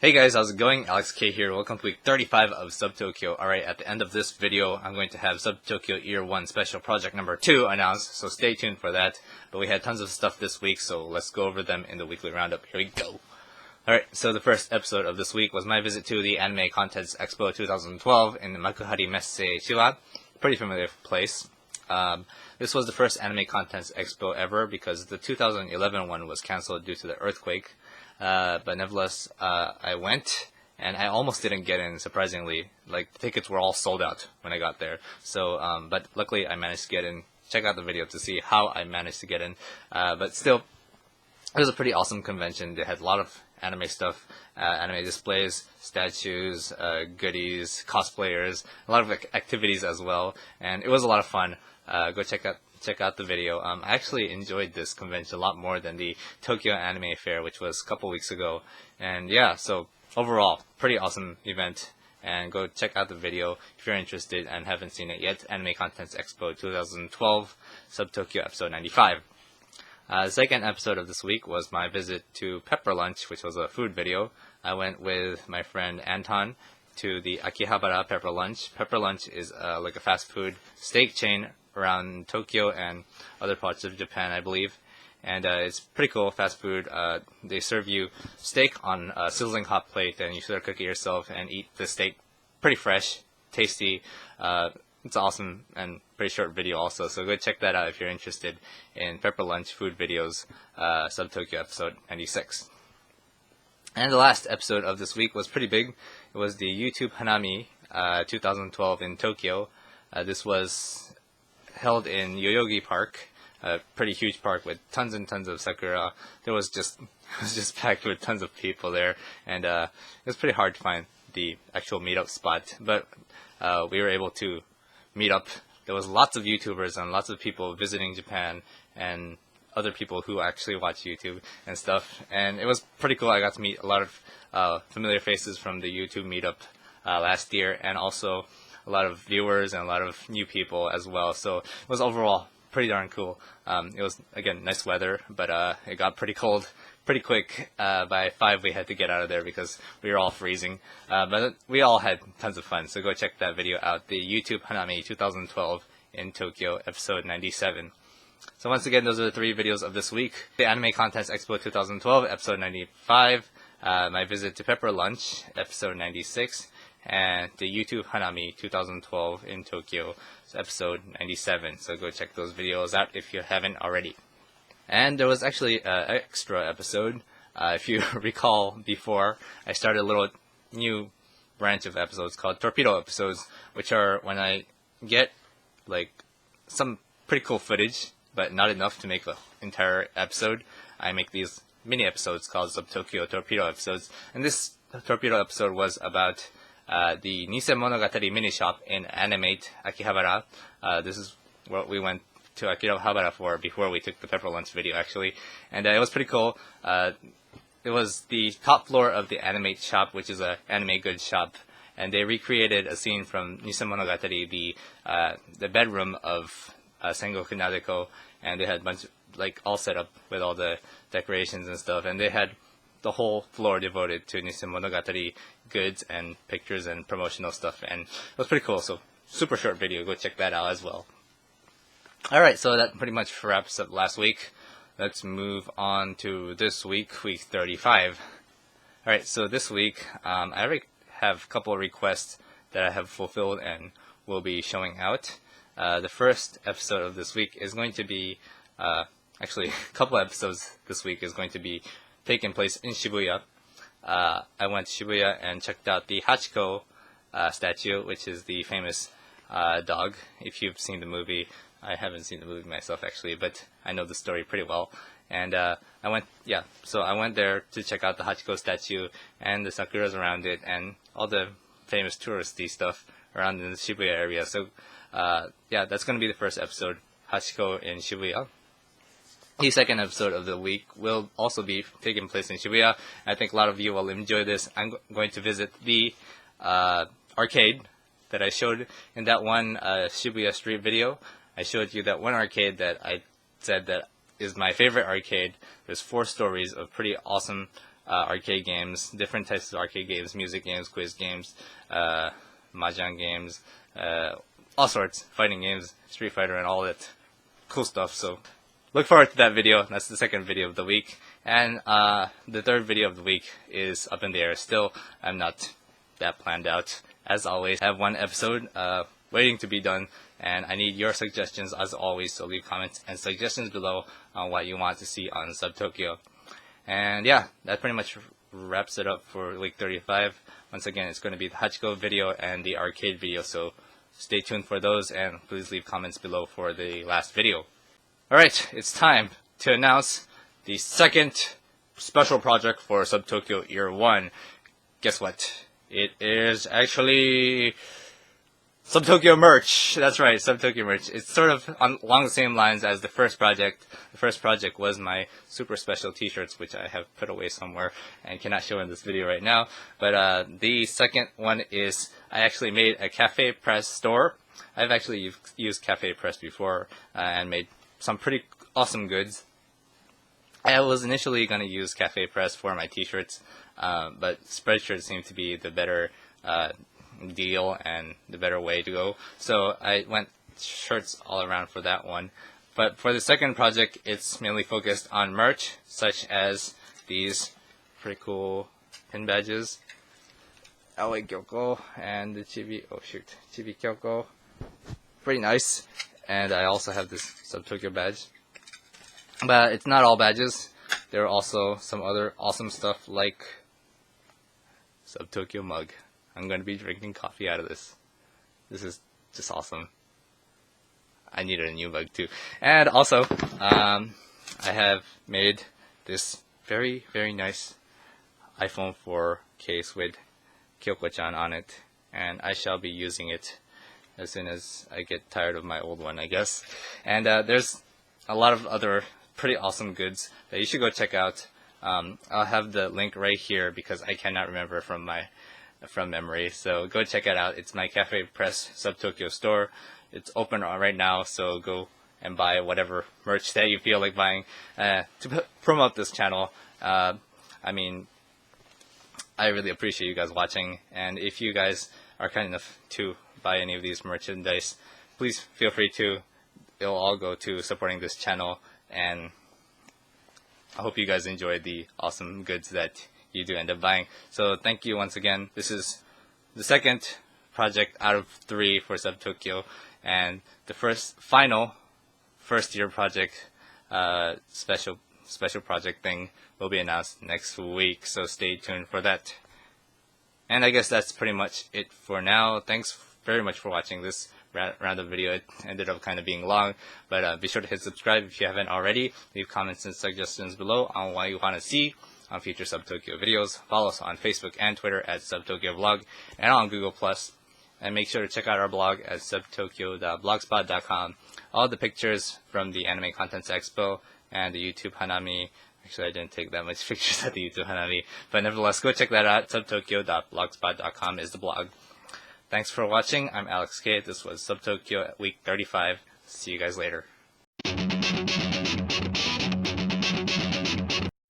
Hey guys, how's it going? Alex K here. Welcome to week 35 of Subtokyo. Alright, at the end of this video, I'm going to have Subtokyo Year 1 Special Project number 2 announced, so stay tuned for that. But we had tons of stuff this week, so let's go over them in the weekly roundup. Here we go. Alright, so the first episode of this week was my visit to the Anime Contents Expo 2012 in the Makuhari Messe Chiba. Pretty familiar place. This was the first Anime Contents Expo ever because the 2011 one was cancelled due to the earthquake. But nevertheless, I went, and I almost didn't get in, surprisingly. Like, the tickets were all sold out when I got there. So, but luckily I managed to get in. Check out the video to see how I managed to get in. But still, it was a pretty awesome convention. They had a lot of anime stuff, anime displays, statues, goodies, cosplayers, a lot of activities as well. And it was a lot of fun. Go check out the video. I actually enjoyed this convention a lot more than the Tokyo Anime Fair, which was a couple weeks ago. And yeah, so overall, pretty awesome event. And go check out the video if you're interested and haven't seen it yet. Anime Contents Expo 2012, Subtokyo episode 95. The second episode of this week was my visit to Pepper Lunch, which was a food video. I went with my friend Anton to the Akihabara Pepper Lunch. Pepper Lunch is like a fast food steak chain around Tokyo and other parts of Japan, I believe. And it's pretty cool, fast food. They serve you steak on a sizzling hot plate, and you sort of cook it yourself and eat the steak pretty fresh, tasty. It's awesome and pretty short video also, so go check that out if you're interested in Pepper Lunch food videos, Subtokyo episode 96. And the last episode of this week was pretty big. It was the YouTube Hanami 2012 in Tokyo. This was held in Yoyogi Park, a pretty huge park with tons and tons of sakura. It was just packed with tons of people there, and it was pretty hard to find the actual meetup spot, but we were able to meet up. There was lots of YouTubers and lots of people visiting Japan and other people who actually watch YouTube and stuff, and it was pretty cool. I got to meet a lot of familiar faces from the YouTube meetup last year, and also a lot of viewers and a lot of new people as well. So it was overall pretty darn cool. It was, again, nice weather, but it got pretty cold pretty quick. By 5 we had to get out of there because we were all freezing. But we all had tons of fun, so go check that video out. The YouTube Hanami 2012 in Tokyo, episode 97. So once again, those are the 3 videos of this week. The Anime Contest Expo 2012, episode 95. My visit to Pepper Lunch, episode 96. And the YouTube Hanami 2012 in Tokyo, episode 97. So go check those videos out if you haven't already. And there was actually an extra episode. If you recall before, I started a little new branch of episodes called Torpedo episodes, which are when I get like some pretty cool footage, but not enough to make an entire episode. I make these mini episodes called Subtokyo Torpedo episodes. And this Torpedo episode was about the Nise Monogatari mini shop in Animate Akihabara. This is what we went to Akihabara for before we took the Pepper Lunch video, actually. And it was pretty cool. It was the top floor of the Animate shop, which is an anime goods shop. And they recreated a scene from Nise Monogatari, the bedroom of Sengoku Nadeko. And they had a bunch of, like, all set up with all the decorations and stuff. And they had the whole floor devoted to Nise Monogatari goods and pictures and promotional stuff, and it was pretty cool. So super short video, go check that out as well. Alright, so that pretty much wraps up last week. Let's move on to this week, week 35. Alright, so this week I already have a couple of requests that I have fulfilled and will be showing out. The first episode of this week is going to be actually a couple of episodes this week is going to be taking place in Shibuya. I went to Shibuya and checked out the Hachiko statue, which is the famous dog. If you've seen the movie, I haven't seen the movie myself actually, but I know the story pretty well. And I went there to check out the Hachiko statue and the sakuras around it and all the famous touristy stuff around in the Shibuya area. So yeah, that's going to be the first episode, Hachiko in Shibuya. The second episode of the week will also be taking place in Shibuya. I think a lot of you will enjoy this. I'm going to visit the arcade that I showed in that one Shibuya street video. I showed you that one arcade that I said that is my favorite arcade. There's 4 stories of pretty awesome arcade games, different types of arcade games, music games, quiz games, mahjong games, all sorts, fighting games, Street Fighter, and all that cool stuff. So look forward to that video. That's the second video of the week. And the third video of the week is up in the air still. I'm not that planned out. As always, I have one episode waiting to be done, and I need your suggestions as always, so leave comments and suggestions below on what you want to see on Subtokyo. And yeah, that pretty much wraps it up for week 35. Once again, it's going to be the Hachiko video and the arcade video, so stay tuned for those, and please leave comments below for the last video. Alright, it's time to announce the second special project for Subtokyo Year 1. Guess what? It is actually Subtokyo merch. That's right, Subtokyo merch. It's sort of along the same lines as the first project. The first project was my super special t-shirts, which I have put away somewhere and cannot show in this video right now. But the second one is, I actually made a Cafe Press store. I've actually used Cafe Press before and made some pretty awesome goods. I was initially going to use Cafe Press for my t-shirts, but Spreadshirt seemed to be the better deal and the better way to go. So I went shirts all around for that one. But for the second project, it's mainly focused on merch, such as these pretty cool pin badges, LA Gyoko and the Chibi Kyoko. Pretty nice. And I also have this Subtokyo badge. But it's not all badges. There are also some other awesome stuff like Subtokyo mug. I'm going to be drinking coffee out of this. This is just awesome. I needed a new mug too. And also, I have made this very, very nice iPhone 4 case with Kyoko-chan on it. And I shall be using it as soon as I get tired of my old one, I guess. And there's a lot of other pretty awesome goods that you should go check out. I'll have the link right here because I cannot remember from memory. So go check it out. It's my Cafe Press Subtokyo store. It's open right now, so go and buy whatever merch that you feel like buying to promote this channel. I mean, I really appreciate you guys watching, and if you guys are kind enough to buy any of these merchandise, please feel free to. It'll all go to supporting this channel, and I hope you guys enjoyed the awesome goods that you do end up buying. So thank you once again. This is the second project out of 3 for Subtokyo, and the first year project special project thing will be announced next week, so stay tuned for that. And I guess that's pretty much it for now. Thanks very much for watching this random video. It ended up kind of being long, but be sure to hit subscribe if you haven't already. Leave comments and suggestions below on what you want to see on future Subtokyo videos. Follow us on Facebook and Twitter at Subtokyo Vlog, and on Google+. And make sure to check out our blog at subtokyo.blogspot.com. All the pictures from the Anime Contents Expo and the YouTube Hanami. Actually, I didn't take that much pictures at the YouTube Hanami, but nevertheless, go check that out. Subtokyo.blogspot.com is the blog. Thanks for watching. I'm Alex K. This was Subtokyo at week 35. See you guys later.